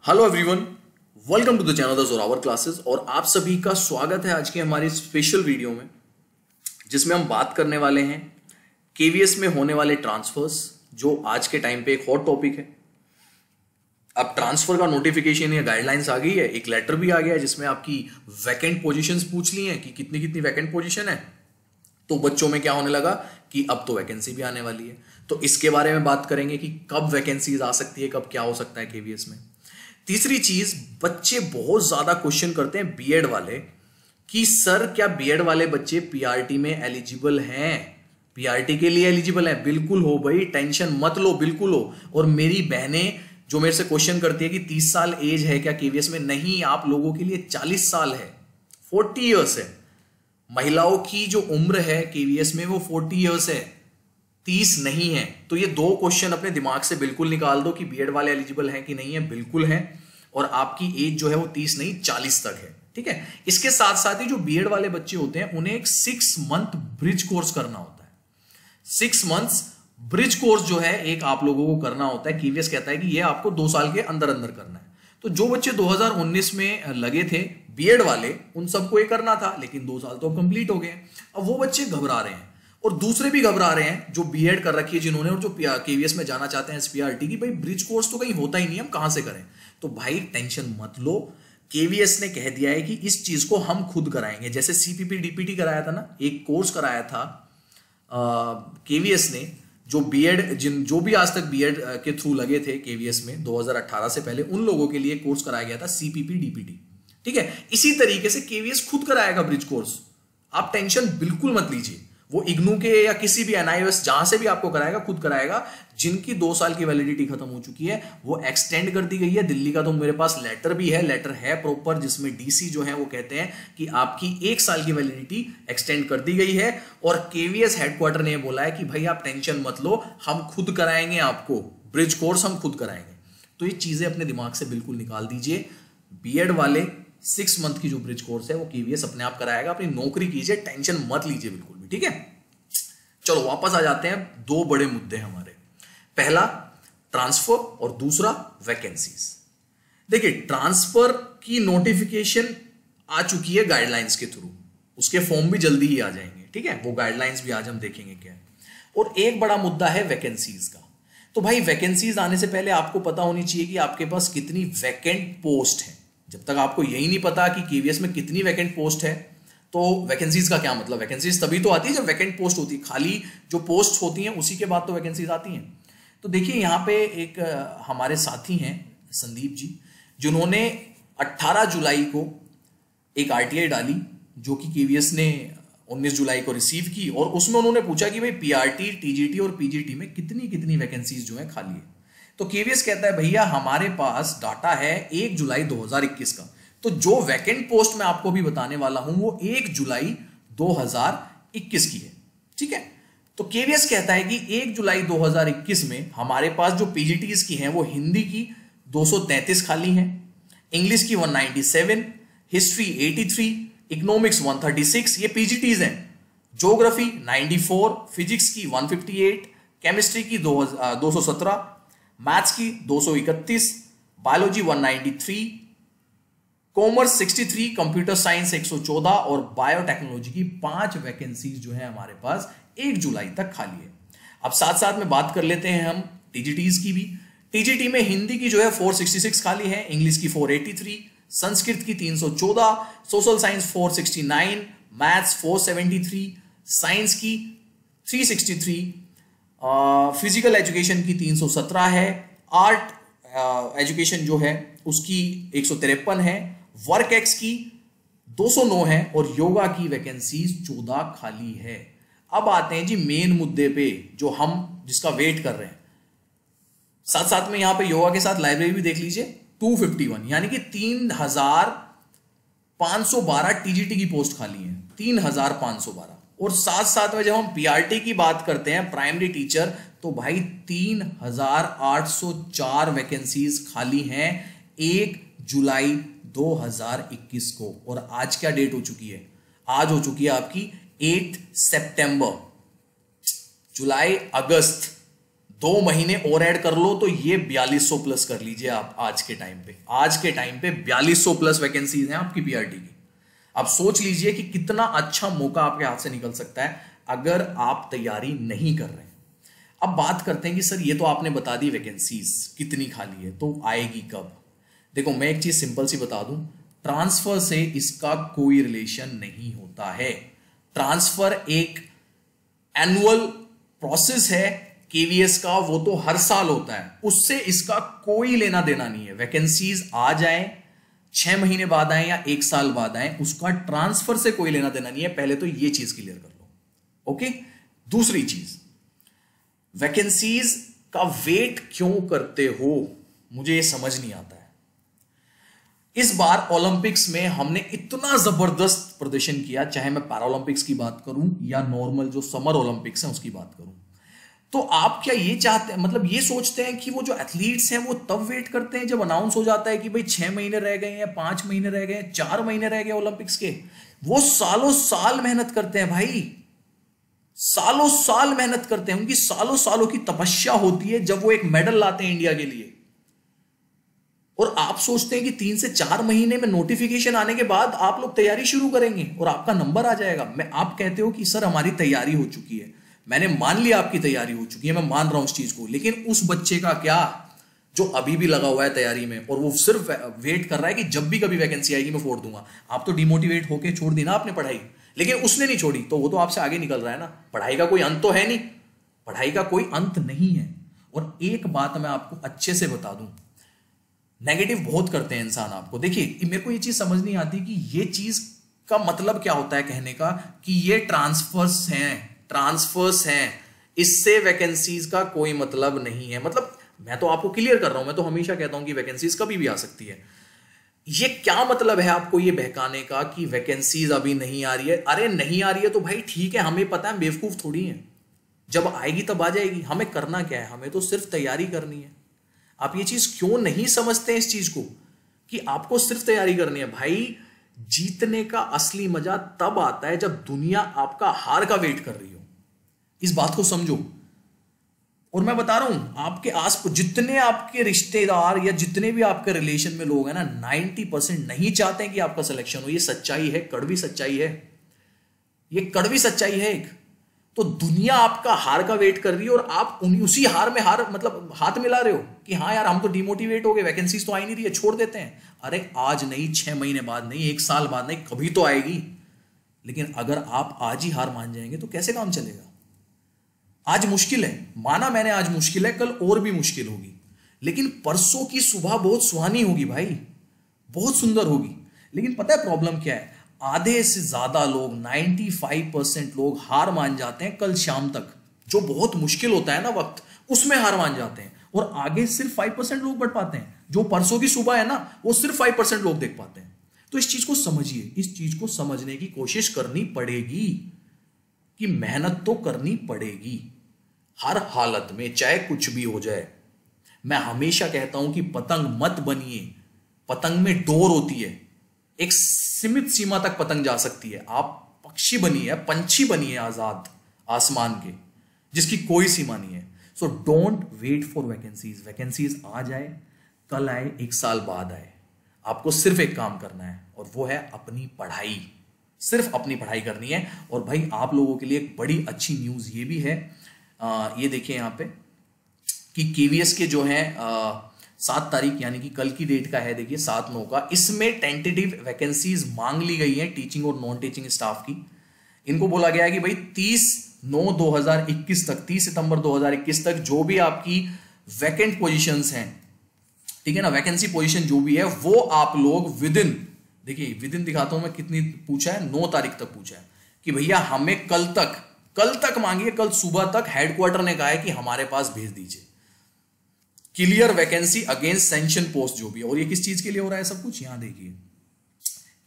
Hello everyone, welcome to the channel the Zorawar classes. और आप सभी का स्वागत है आज की हमारी स्पेशल वीडियो में, जिसमें हम बात करने वाले हैं केवीएस में होने वाले ट्रांसफर्स, जो आज के टाइम पे एक हॉट टॉपिक है। अब ट्रांसफर का नोटिफिकेशन या गाइडलाइंस आ गई है, एक लेटर भी आ गया है जिसमें आपकी वैकेंट पोजीशंस पूछ ली हैं कि कितनी कितनी वैकेंट पोजीशन है। तो बच्चों में क्या होने लगा कि अब तो वैकेंसी भी आने वाली है। तो इसके बारे में बात करेंगे कि कब वैकेंसीज आ सकती है, कब क्या हो सकता है केवीएस में। तीसरी चीज, बच्चे बहुत ज्यादा क्वेश्चन करते हैं बीएड वाले कि सर क्या बीएड वाले बच्चे पीआरटी में एलिजिबल हैं? पीआरटी के लिए एलिजिबल है? बिल्कुल हो भाई, टेंशन मत लो, बिल्कुल हो। और मेरी बहनें जो मेरे से क्वेश्चन करती है कि 30 साल एज है क्या केवीएस में? नहीं, आप लोगों के लिए 40 साल है, 40 ईयर्स है। महिलाओं की जो उम्र है केवीएस में वो 40 ईयर्स है, 30 नहीं है। तो ये दो क्वेश्चन अपने दिमाग से बिल्कुल निकाल दो कि बीएड वाले एलिजिबल हैं कि नहीं है। बिल्कुल है, और आपकी एज जो है वो 30 नहीं 40 तक है, ठीक है। इसके साथ साथ ही जो बीएड वाले बच्चे होते हैं उन्हें एक 6 मंथ ब्रिज कोर्स करना होता है। 6 मंथ्स ब्रिज कोर्स जो है एक आप लोगों को करना होता है। केवीएस कहता है कि ये आपको 2 साल के अंदर अंदर करना है। तो जो बच्चे 2019 में लगे थे बीएड वाले, उन सबको ये करना था, लेकिन 2 साल तो कंप्लीट हो गए। अब वो बच्चे घबरा रहे हैं और दूसरे भी घबरा रहे हैं जो बीएड कर रखी है जिन्होंने, और जो केवीएस में जाना चाहते हैं एसपीआरटी की, भाई ब्रिज कोर्स तो कहीं होता ही नहीं, हम कहां से करें? तो भाई टेंशन मत लो, केवीएस ने कह दिया है कि इस चीज को हम खुद कराएंगे। जैसे सीपीपी डीपीटी कराया था ना, एक कोर्स कराया था केवीएस ने, जो बीएड जो भी आज तक बीएड के थ्रू लगे थे केवीएस में 2018 से पहले, उन लोगों के लिए कोर्स कराया गया था सीपीपी डीपीटी, ठीक है। इसी तरीके से केवीएस खुद कराएगा ब्रिज कोर्स, आप टेंशन बिल्कुल मत लीजिए। वो इग्नू के या किसी भी एनआईओएस जहां से भी आपको कराएगा, खुद कराएगा। जिनकी 2 साल की वैलिडिटी खत्म हो चुकी है वो एक्सटेंड कर दी गई है। दिल्ली का तो मेरे पास लेटर भी है, लेटर है प्रॉपर, जिसमें डीसी जो है वो कहते हैं कि आपकी 1 साल की वैलिडिटी एक्सटेंड कर दी गई है। और केवीएस हेडक्वार्टर ने बोला है कि भाई आप टेंशन मत लो, हम खुद कराएंगे, आपको ब्रिज कोर्स हम खुद कराएंगे। तो ये चीजें अपने दिमाग से बिल्कुल निकाल दीजिए। बीएड वाले 6 मंथ की जो ब्रिज कोर्स है वो केवीएस अपने आप कराएगा। अपनी नौकरी कीजिए, टेंशन मत लीजिए बिल्कुल भी, ठीक है। चलो वापस आ जाते हैं। 2 बड़े मुद्दे हमारे, पहला ट्रांसफर और दूसरा वैकेंसीज। देखिए, ट्रांसफर की नोटिफिकेशन आ चुकी है गाइडलाइंस के थ्रू, उसके फॉर्म भी जल्दी ही आ जाएंगे, ठीक है। वो गाइडलाइंस भी आज हम देखेंगे क्या है। और एक बड़ा मुद्दा है वैकेंसीज का। तो भाई वैकेंसीज आने से पहले आपको पता होनी चाहिए कि आपके पास कितनी वैकेंट पोस्ट है। जब तक आपको यही नहीं पता कि केवीएस में कितनी वैकेंट पोस्ट है, तो वैकेंसीज का क्या मतलब? वैकेंसीज तभी तो आती है जब वैकेंट पोस्ट होती है, खाली जो पोस्ट होती हैं उसी के बाद तो वैकेंसीज आती हैं। तो देखिए, यहाँ पे एक हमारे साथी हैं संदीप जी, जिन्होंने 18 जुलाई को एक आरटीआई डाली, जो कि केवीएस ने 19 जुलाई को रिसीव की। और उसमें उन्होंने पूछा कि भाई पीआरटी, टीजीटी और पीजीटी में कितनी कितनी वैकेंसीज जो है खाली है। तो केवीएस कहता है भैया हमारे पास डाटा है 1 जुलाई 2021 का। तो जो वैकेंट पोस्ट मैं आपको भी बताने वाला हूं वो 1 जुलाई 2021 की है, ठीक है। तो केवीएस कहता है कि 1 जुलाई 2021 में हमारे पास जो पीजीटीज की हैं वो हिंदी की 233 खाली हैं, इंग्लिश की 197, हिस्ट्री 83, इकोनॉमिक्स 136, ये पीजीटीज हैं। ज्योग्राफी 94, फिजिक्स की 158, केमिस्ट्री की 217, मैथ्स की 231, बायोलॉजी 193, कॉमर्स 63, कंप्यूटर साइंस 114 और बायोटेक्नोलॉजी की 5 वैकेंसीज जो है हमारे पास 1 जुलाई तक खाली है। अब साथ साथ में बात कर लेते हैं हम टीजीटीज की भी। टीजीटी में हिंदी की जो है 466 खाली है, इंग्लिश की 483, संस्कृत की 314, सोशल साइंस 469, मैथ्स 473, साइंस की 363, फिजिकल एजुकेशन की 317 है, आर्ट एजुकेशन जो है उसकी 153 है, वर्क एक्स की 209 है और योगा की वैकेंसीज 14 खाली है। अब आते हैं जी मेन मुद्दे पे, जो हम जिसका वेट कर रहे हैं। साथ साथ में यहां पे योगा के साथ लाइब्रेरी भी देख लीजिए, 251 यानी कि 3512 टीजीटी की पोस्ट खाली है, 3512। और साथ साथ में जब हम पीआरटी की बात करते हैं, प्राइमरी टीचर, तो भाई 3804 वैकेंसीज खाली हैं 1 जुलाई 2021 को। और आज क्या डेट हो चुकी है? आज हो चुकी है आपकी 8 सितंबर। जुलाई, अगस्त 2 महीने और ऐड कर लो तो ये 4200 प्लस कर लीजिए आप। आज के टाइम पे 4200 प्लस वैकेंसीज हैं आपकी पीआरटी की। आप सोच लीजिए कि कितना अच्छा मौका आपके हाथ से निकल सकता है अगर आप तैयारी नहीं कर रहे हैं। अब बात करते हैं कि सर ये तो आपने बता दी वैकेंसीज कितनी खाली है, तो आएगी कब। देखो मैं एक चीज सिंपल सी बता दूं, ट्रांसफर से इसका कोई रिलेशन नहीं होता है। ट्रांसफर एक एनुअल प्रोसेस है केवीएस का, वो तो हर साल होता है, उससे इसका कोई लेना देना नहीं है। वैकेंसीज आ जाए 6 महीने बाद आए या 1 साल बाद आए, उसका ट्रांसफर से कोई लेना देना नहीं है। पहले तो ये चीज क्लियर कर लो। ओके, दूसरी चीज, वैकेंसीज का वेट क्यों करते हो, मुझे ये समझ नहीं आता है। इस बार ओलंपिक्स में हमने इतना जबरदस्त प्रदर्शन किया, चाहे मैं पैरालंपिक्स की बात करूं या नॉर्मल जो समर ओलंपिक्स है उसकी बात करूं, तो आप क्या ये चाहते हैं, मतलब ये सोचते हैं कि वो जो एथलीट्स हैं वो तब वेट करते हैं जब अनाउंस हो जाता है कि भाई 6 महीने रह गए या 5 महीने रह गए, 4 महीने रह गए ओलंपिक्स के? वो सालों साल मेहनत करते हैं भाई, सालों साल मेहनत करते हैं, उनकी सालों सालों की तपस्या होती है जब वो एक मेडल लाते हैं इंडिया के लिए। और आप सोचते हैं कि 3 से 4 महीने में नोटिफिकेशन आने के बाद आप लोग तैयारी शुरू करेंगे और आपका नंबर आ जाएगा। आप कहते हो कि सर हमारी तैयारी हो चुकी है, मैंने मान लिया आपकी तैयारी हो चुकी है, मैं मान रहा हूं उस चीज को, लेकिन उस बच्चे का क्या जो अभी भी लगा हुआ है तैयारी में और वो सिर्फ वेट कर रहा है कि जब भी कभी वैकेंसी आएगी मैं फोड़ दूंगा। आप तो डिमोटिवेट होकर छोड़ दी ना आपने पढ़ाई, लेकिन उसने नहीं छोड़ी, तो वो तो आपसे आगे निकल रहा है ना। पढ़ाई का कोई अंत तो है नहीं, पढ़ाई का कोई अंत नहीं है। और एक बात मैं आपको अच्छे से बता दूं, नेगेटिव बहुत करते हैं इंसान आपको। देखिए मेरे को ये चीज समझ नहीं आती कि ये चीज का मतलब क्या होता है कहने का कि ये ट्रांसफर्स हैं, इससे वैकेंसीज का कोई मतलब नहीं है। मतलब मैं तो आपको क्लियर कर रहा हूं, मैं तो हमेशा कहता हूं कि वैकेंसीज कभी भी आ सकती है। ये क्या मतलब है आपको ये बहकाने का कि वैकेंसीज अभी नहीं आ रही है? अरे नहीं आ रही है तो भाई ठीक है, हमें पता है, बेवकूफ थोड़ी है, जब आएगी तब आ जाएगी। हमें करना क्या है, हमें तो सिर्फ तैयारी करनी है। आप ये चीज क्यों नहीं समझते हैं इस चीज को कि आपको सिर्फ तैयारी करनी है? भाई जीतने का असली मजा तब आता है जब दुनिया आपका हार का वेट कर रही हो। इस बात को समझो। और मैं बता रहा हूं, आपके आस जितने आपके रिश्तेदार या जितने भी आपके रिलेशन में लोग हैं ना, 90% नहीं चाहते हैं कि आपका सिलेक्शन हो। ये सच्चाई है, कड़वी सच्चाई है, ये कड़वी सच्चाई है एक। तो दुनिया आपका हार का वेट कर रही है और आप उसी हार में मतलब हाथ मिला रहे हो कि हाँ यार हम तो डिमोटिवेट हो गए, वैकेंसीज तो आ ही नहीं रही है, छोड़ देते हैं। अरे आज नहीं, 6 महीने बाद नहीं, 1 साल बाद नहीं, कभी तो आएगी। लेकिन अगर आप आज ही हार मान जाएंगे तो कैसे काम चलेगा? आज मुश्किल है, माना मैंने, आज मुश्किल है, कल और भी मुश्किल होगी, लेकिन परसों की सुबह बहुत सुहानी होगी भाई, बहुत सुंदर होगी। लेकिन पता है प्रॉब्लम क्या है? आधे से ज्यादा लोग, 95% लोग हार मान जाते हैं कल शाम तक। जो बहुत मुश्किल होता है ना वक्त, उसमें हार मान जाते हैं और आगे सिर्फ 5% लोग बढ़ पाते हैं। जो परसों की सुबह है ना, वो सिर्फ 5% लोग देख पाते हैं। तो इस चीज को समझिए, इस चीज को समझने की कोशिश करनी पड़ेगी कि मेहनत तो करनी पड़ेगी हर हालत में, चाहे कुछ भी हो जाए। मैं हमेशा कहता हूं कि पतंग मत बनिए, पतंग में डोर होती है, एक सीमित सीमा तक पतंग जा सकती है। आप पक्षी बनिए, पंछी बनिए आजाद आसमान के, जिसकी कोई सीमा नहीं है। So don't wait for vacancies. Vacancies आ जाए, कल आए, 1 साल बाद आए, आपको सिर्फ एक काम करना है और वो है अपनी पढ़ाई, सिर्फ अपनी पढ़ाई करनी है। और भाई आप लोगों के लिए एक बड़ी अच्छी न्यूज ये भी है, ये देखिए यहां पे कि केवीएस के जो है 7 तारीख यानी कि कल की डेट का है, देखिए 7/9 का, इसमें टेंटेटिव वैकेंसीज मांग ली गई है टीचिंग और नॉन टीचिंग स्टाफ की। इनको बोला गया है कि भाई 30/9/2021 तक, 30 सितंबर 2021 तक जो भी आपकी वैकेंट पोजीशंस हैं, ठीक है ना, वैकेंसी पोजीशन जो भी है, वो आप लोग विदिन, देखिए विदिन दिखाता हूं मैं कितनी पूछा है, 9 तारीख तक पूछा है कि भैया हमें कल तक मांगिए, कल सुबह तक हेडक्वार्टर ने कहा है कि हमारे पास भेज दीजिए। Clear vacancy against sanction post जो भी है। और ये किस चीज के लिए हो रहा है सब कुछ, यहां देखिए,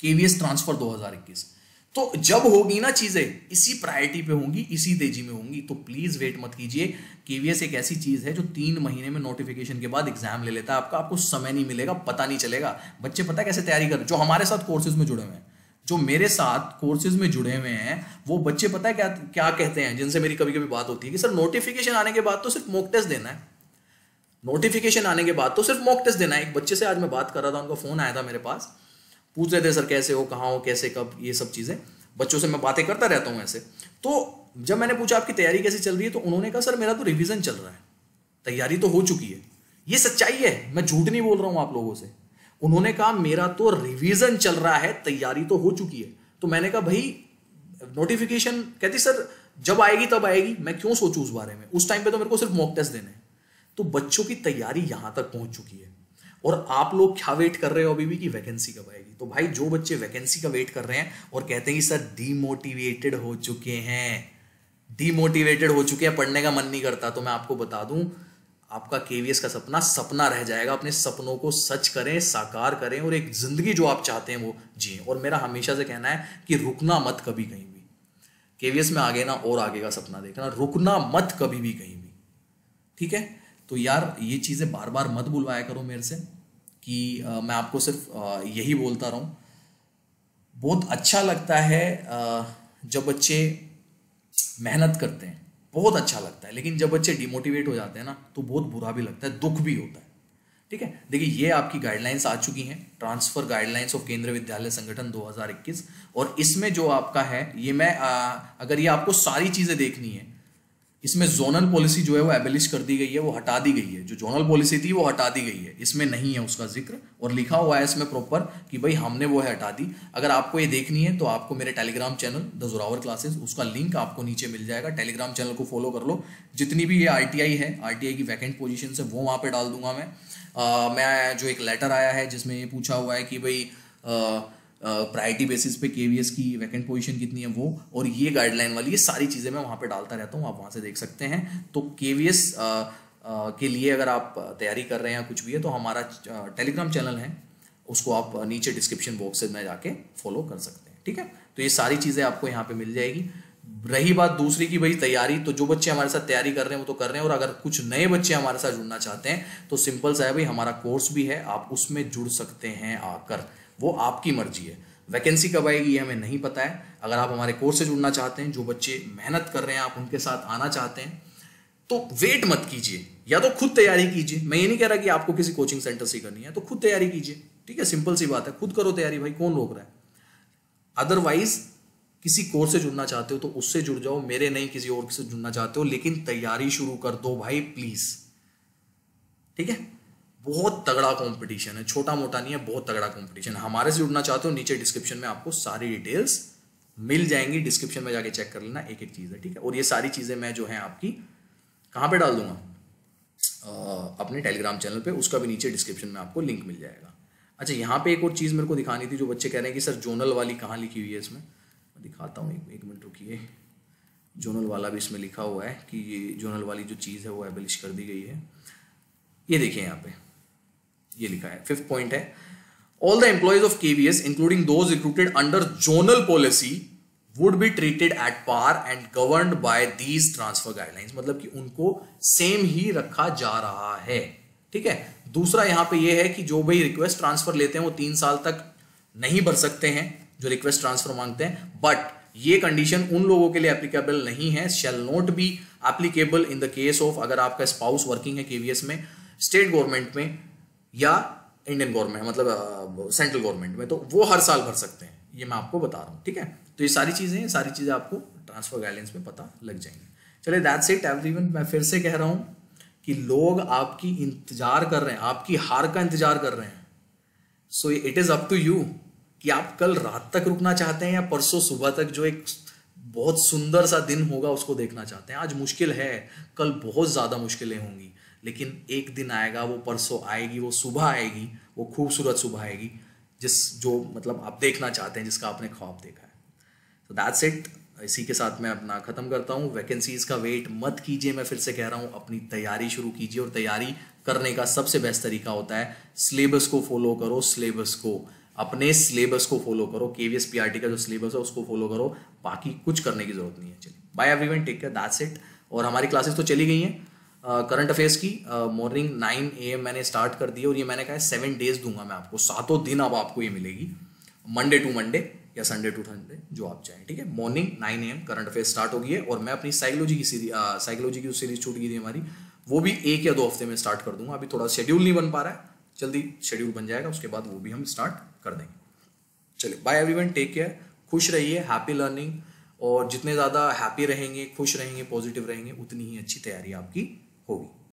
केवीएस ट्रांसफर 2021। तो जब होगी ना चीजें इसी प्रायोरिटी पे होंगी, इसी तेजी में होंगी, तो प्लीज वेट मत कीजिए। केवीएस एक ऐसी चीज है जो 3 महीने में नोटिफिकेशन के बाद एग्जाम ले लेता है आपका, आपको समय नहीं मिलेगा, पता नहीं चलेगा। बच्चे पता है कैसे तैयारी कर, जो हमारे साथ कोर्सेज में जुड़े हुए हैं, जो मेरे साथ कोर्सेज में जुड़े हुए हैं वो बच्चे पता है क्या क्या कहते हैं, जिनसे मेरी कभी कभी बात होती है कि सर नोटिफिकेशन आने के बाद तो सिर्फ मॉक टेस्ट देना है, नोटिफिकेशन आने के बाद तो सिर्फ मॉक टेस्ट देना है। एक बच्चे से आज मैं बात कर रहा था, उनका फोन आया था मेरे पास, पूछ रहे थे सर कैसे हो, कहाँ हो, कैसे कब, ये सब चीजें। बच्चों से मैं बातें करता रहता हूँ ऐसे। तो जब मैंने पूछा आपकी तैयारी कैसी चल रही है, तो उन्होंने कहा सर मेरा तो रिवीजन चल रहा है, तैयारी तो हो चुकी है। ये सच्चाई है, मैं झूठ नहीं बोल रहा हूं आप लोगों से। उन्होंने कहा मेरा तो रिवीजन चल रहा है, तैयारी तो हो चुकी है। तो मैंने कहा भाई नोटिफिकेशन, कहती सर जब आएगी तब आएगी, मैं क्यों सोचूं उस बारे में, उस टाइम पे तो मेरे को सिर्फ मॉक टेस्ट देने हैं। तो बच्चों की तैयारी यहां तक पहुंच चुकी है, और आप लोग क्या वेट कर रहे हो अभी भी कि वैकेंसी कब आएगी। तो भाई जो बच्चे वैकेंसी का वेट कर रहे हैं और कहते हैं कि सर डीमोटिवेटेड हो चुके हैं, डीमोटिवेटेड हो चुके हैं, पढ़ने का मन नहीं करता, तो मैं आपको बता दूं आपका केवीएस का सपना सपना रह जाएगा। अपने सपनों को सच करें, साकार करें, और एक जिंदगी जो आप चाहते हैं वो जिए। और मेरा हमेशा से कहना है कि रुकना मत कभी कहीं भी, केवीएस में आगे ना और आगे का सपना देखना, रुकना मत कभी भी कहीं भी, ठीक है। तो यार ये चीजें बार बार मत बुलवाया करो मेरे से कि मैं आपको सिर्फ यही बोलता रहूं। बहुत अच्छा लगता है जब बच्चे मेहनत करते हैं, बहुत अच्छा लगता है, लेकिन जब बच्चे डिमोटिवेट हो जाते हैं ना तो बहुत बुरा भी लगता है, दुख भी होता है, ठीक है। देखिए ये आपकी गाइडलाइंस आ चुकी हैं, ट्रांसफर गाइडलाइंस ऑफ केंद्रीय विद्यालय संगठन 2021, और इसमें जो आपका है ये मैं अगर ये आपको सारी चीजें देखनी है, इसमें जोनल पॉलिसी जो है वो एबलिश कर दी गई है, वो हटा दी गई है, जो जोनल पॉलिसी थी वो हटा दी गई है, इसमें नहीं है उसका जिक्र, और लिखा हुआ है इसमें प्रॉपर कि भाई हमने वो है हटा दी। अगर आपको ये देखनी है तो आपको मेरे Telegram channel the Zorawar classes, उसका लिंक आपको नीचे मिल जाएगा, टेलीग्राम चैनल को फॉलो कर लो। जितनी भी ये आरटीआई है, आरटीआई की वैकेंट पोजीशन है वो वहाँ पे डाल दूंगा मैं जो एक लेटर आया है जिसमें ये पूछा हुआ है कि भाई प्रायोरिटी बेसिस पे केवीएस की वैकेंट पोजीशन कितनी है वो, और ये गाइडलाइन वाली ये सारी चीज़ें मैं वहाँ पे डालता रहता हूँ, आप वहाँ से देख सकते हैं। तो केवीएस के लिए अगर आप तैयारी कर रहे हैं या कुछ भी है तो हमारा टेलीग्राम चैनल है, उसको आप नीचे डिस्क्रिप्शन बॉक्स में जाके फॉलो कर सकते हैं, ठीक है। तो ये सारी चीज़ें आपको यहाँ पे मिल जाएगी। रही बात दूसरी की भाई तैयारी, तो जो बच्चे हमारे साथ तैयारी कर रहे हैं वो तो कर रहे हैं, और अगर कुछ नए बच्चे हमारे साथ जुड़ना चाहते हैं तो सिंपल सा है भाई, हमारा कोर्स भी है, आप उसमें जुड़ सकते हैं आकर, वो आपकी मर्जी है। वैकेंसी कब आएगी ये हमें नहीं पता है। अगर आप हमारे कोर्स से जुड़ना चाहते हैं, जो बच्चे मेहनत कर रहे हैं, आप उनके साथ आना चाहते हैं, तो वेट मत कीजिए, या तो खुद तैयारी कीजिए। मैं ये नहीं कह रहा कि आपको किसी कोचिंग सेंटर से करनी है, तो खुद तैयारी कीजिए, ठीक है, सिंपल सी बात है, खुद करो तैयारी, भाई कौन रोक रहा है। अदरवाइज किसी कोर्स से जुड़ना चाहते हो तो उससे जुड़ जाओ, मेरे नहीं किसी और से जुड़ना चाहते हो, लेकिन तैयारी शुरू कर दो भाई प्लीज, ठीक है। बहुत तगड़ा कंपटीशन है, छोटा मोटा नहीं है, बहुत तगड़ा कंपटीशन है। हमारे से जुड़ना चाहते हो, नीचे डिस्क्रिप्शन में आपको सारी डिटेल्स मिल जाएंगी, डिस्क्रिप्शन में जाके चेक कर लेना, एक एक चीज है, ठीक है। और ये सारी चीजें मैं जो है आपकी कहाँ पे डाल दूंगा, अपने टेलीग्राम चैनल पे, उसका भी नीचे डिस्क्रिप्शन में आपको लिंक मिल जाएगा। अच्छा यहाँ पे एक और चीज मेरे को दिखानी थी, जो बच्चे कह रहे हैं कि सर जोनल वाली कहाँ लिखी हुई है, इसमें मैं दिखाता हूँ, एक मिनट रुकिए। जोनल वाला भी इसमें लिखा हुआ है कि ये जोनल वाली जो चीज़ है वो एबलिश कर दी गई है। ये देखिए यहाँ पे ये लिखा है, 5th पॉइंट है, all the employees of KVS including those recruited under zonal policy would be treated at par and governed by these transfer guidelines, मतलब कि उनको सेम ही रखा जा रहा है, ठीक है। दूसरा यहाँ पे ये है कि जो भाई रिक्वेस्ट ट्रांसफर लेते हैं वो 3 साल तक नहीं भर सकते हैं, जो रिक्वेस्ट ट्रांसफर मांगते हैं, बट ये कंडीशन उन लोगों के लिए एप्लीकेबल नहीं है, shall not be applicable in the case of, अगर आपका स्पाउस वर्किंग है केवीएस में, स्टेट गवर्नमेंट में या इंडियन गवर्नमेंट, मतलब सेंट्रल गवर्नमेंट में, तो वो हर साल भर सकते हैं, ये मैं आपको बता रहा हूँ, ठीक है। तो ये सारी चीजें आपको ट्रांसफर गाइडलाइंस में पता लग जाएंगी। चलिए दैट्स इट एवरीवन। मैं फिर से कह रहा हूँ कि लोग आपकी इंतजार कर रहे हैं, आपकी हार का इंतजार कर रहे हैं, so it is up to you कि आप कल रात तक रुकना चाहते हैं या परसों सुबह तक जो एक बहुत सुंदर सा दिन होगा उसको देखना चाहते हैं। आज मुश्किल है, कल बहुत ज्यादा मुश्किलें होंगी, लेकिन एक दिन आएगा, वो परसों आएगी, वो सुबह आएगी, वो खूबसूरत सुबह आएगी, जो मतलब आप देखना चाहते हैं, जिसका आपने ख्वाब देखा है। तो दैट्स इट। इसी के साथ मैं अपना खत्म करता हूँ। वैकेंसीज का वेट मत कीजिए, मैं फिर से कह रहा हूँ, अपनी तैयारी शुरू कीजिए, और तैयारी करने का सबसे बेस्ट तरीका होता है सिलेबस को फॉलो करो, अपने सिलेबस को फॉलो करो, केवीएस पीआरटी का जो सिलेबस है उसको फॉलो करो, बाकी कुछ करने की जरूरत नहीं है। चलिए bye everyone, take care, that's it. और हमारी क्लासेस तो चली गई हैं करंट अफेयर्स की, मॉर्निंग 9 AM मैंने स्टार्ट कर दी, और ये मैंने कहा है 7 days दूंगा मैं आपको, 7 दिन अब आपको ये मिलेगी, मंडे टू मंडे या संडे टू संडे जो आप चाहें, ठीक है। Morning 9 AM current affair start होगी है, और मैं अपनी साइकोलॉजी की सीरीज छूट गई थी हमारी, वो भी 1 या 2 हफ्ते में स्टार्ट कर दूंगा। अभी थोड़ा शेड्यूल नहीं बन पा रहा है, जल्दी शेड्यूल बन जाएगा, उसके बाद वो भी हम स्टार्ट कर देंगे। चलिए, बाय एवरीवन, टेक केयर, खुश रहिए, हैप्पी लर्निंग, और जितने ज़्यादा हैप्पी रहेंगे, खुश रहेंगे, पॉजिटिव रहेंगे, उतनी ही अच्छी तैयारी आपकी होगी।